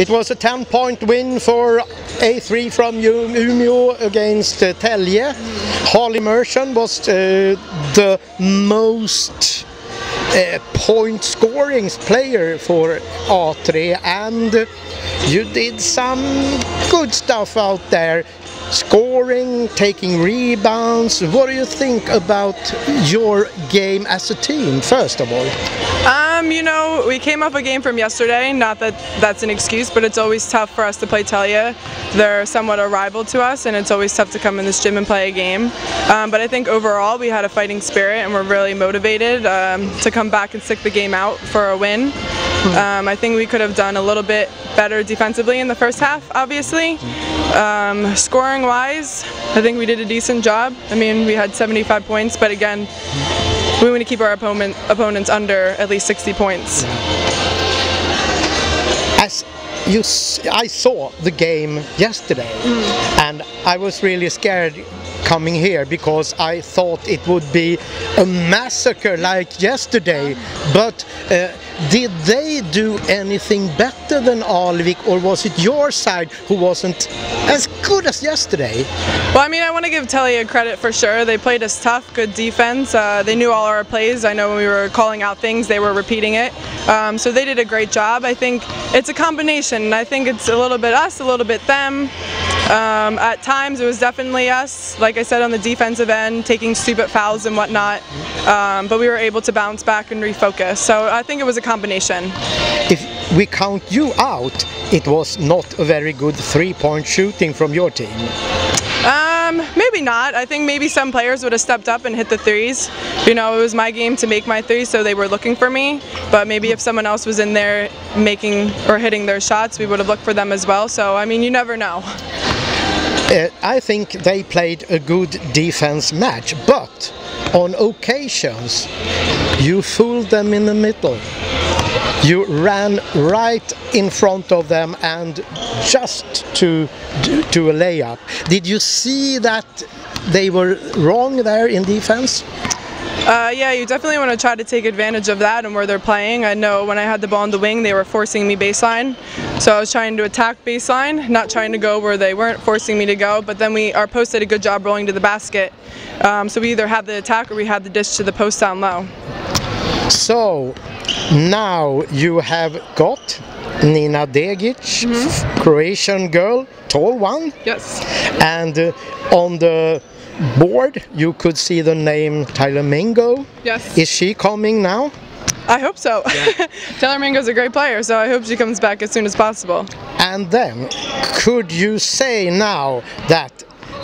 It was a 10-point win for A3 from Umeå against Telge. Hollie Mershon was the most point scoring player for A3, and you did some good stuff out there. Scoring, taking rebounds. What do you think about your game as a team, first of all? You know, we came off a game from yesterday, not that that's an excuse, but it's always tough for us to play Telge. They're somewhat a rival to us, and it's always tough to come in this gym and play a game. But I think overall we had a fighting spirit, and we're really motivated to come back and stick the game out for a win. I think we could have done a little bit better defensively in the first half, obviously. Scoring wise, I think we did a decent job. I mean, we had 75 points, but again, we want to keep our opponents under at least 60 points. I saw the game yesterday, and I was really scared coming here because I thought it would be a massacre like yesterday. But did they do anything better than Alvik, or was it your side who wasn't as good as yesterday? Well, I mean, I want to give Telge credit for sure. They played us tough, good defense. They knew all our plays. I know when we were calling out things, they were repeating it. So they did a great job. I think it's a combination. I think it's a little bit us, a little bit them. At times it was definitely us, like I said, on the defensive end, taking stupid fouls and whatnot, but we were able to bounce back and refocus, so I think it was a combination. If we count you out, it was not a very good three-point shooting from your team. Maybe not. I think maybe some players would have stepped up and hit the threes. You know, it was my game to make my threes, so they were looking for me. But maybe if someone else was in there making or hitting their shots, we would have looked for them as well. So, I mean, you never know. I think they played a good defense match, but on occasions you fooled them in the middle. You ran right in front of them and just to a layup. Did you see that they were wrong there in defense? Yeah, you definitely want to try to take advantage of that and where they're playing. I know when I had the ball in the wing, they were forcing me baseline. So I was trying to attack baseline, not trying to go where they weren't forcing me to go. But then our post did a good job rolling to the basket. So we either had the attack or we had the dish to the post down low. So now you have got Nina Degic, Croatian girl, tall one. Yes. And on the board you could see the name Tyler Mingo. Yes. Is she coming now? I hope so. Yeah. Taylor Mingo's a great player, so I hope she comes back as soon as possible. And then, could you say now that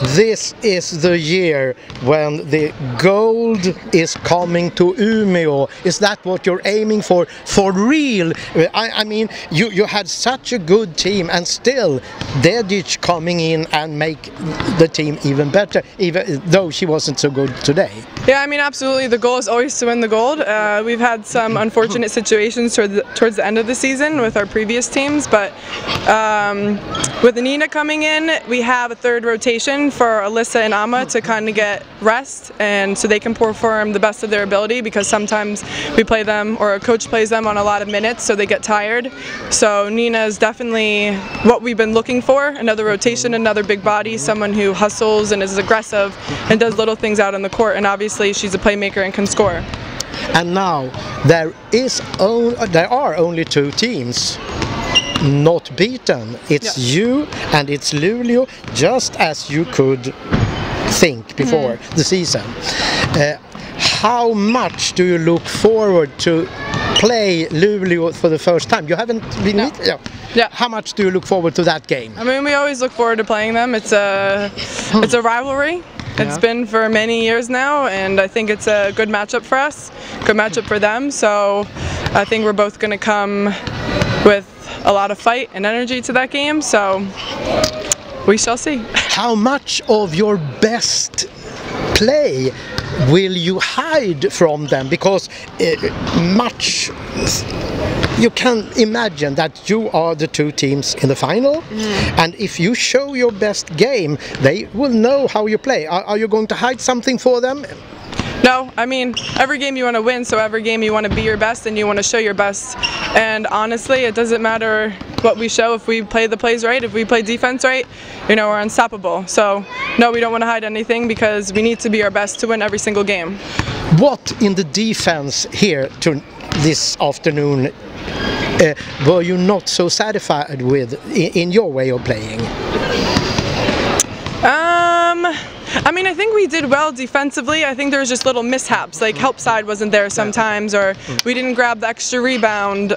this is the year when the gold is coming to Umeå? Is that what you're aiming for real? I mean, you had such a good team, and still Dedic coming in and make the team even better, even though she wasn't so good today. Yeah, I mean, absolutely. The goal is always to win the gold. We've had some unfortunate situations towards the end of the season with our previous teams, but with Nina coming in, we have a third rotation for Alyssa and Amma to kind of get rest, and so they can perform the best of their ability, because sometimes we play them, or a coach plays them on a lot of minutes, so they get tired. So Nina is definitely what we've been looking for, another rotation, another big body, someone who hustles and is aggressive and does little things out on the court, and obviously she's a playmaker and can score. And now there are only two teams not beaten. It's you and it's Luleå, just as you could think before the season. How much do you look forward to play Luleå for the first time? You haven't been Yeah. How much do you look forward to that game? I mean, we always look forward to playing them. It's a rivalry. It's been for many years now, and I think it's a good matchup for us, good matchup for them. So I think we're both going to come with a lot of fight and energy to that game, so we shall see. How much of your best play will you hide from them? Because you can imagine that you are the two teams in the final, and if you show your best game, they will know how you play. Are you going to hide something for them? No, I mean, every game you want to win, so every game you want to be your best and you want to show your best. And honestly, it doesn't matter what we show. If we play the plays right, if we play defense right, you know, we're unstoppable. So, no, we don't want to hide anything because we need to be our best to win every single game. What in the defense here this afternoon were you not so satisfied with in your way of playing? I mean, I think we did well defensively. I think there was just little mishaps, like help side wasn't there sometimes, or we didn't grab the extra rebound,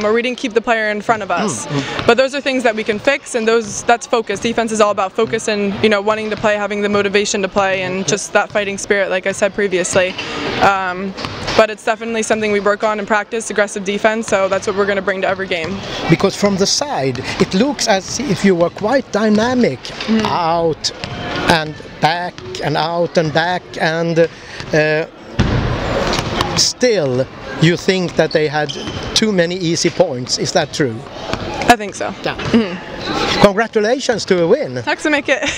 or we didn't keep the player in front of us. But those are things that we can fix, and that's focus. Defense is all about focus and, you know, wanting to play, having the motivation to play, and just that fighting spirit, like I said previously. But it's definitely something we work on in practice, aggressive defense, so that's what we're going to bring to every game. Because from the side, it looks as if you were quite dynamic, out and back and out and back, and still you think that they had too many easy points. Is that true? I think so. Yeah. Congratulations to a win. Tack så mycket.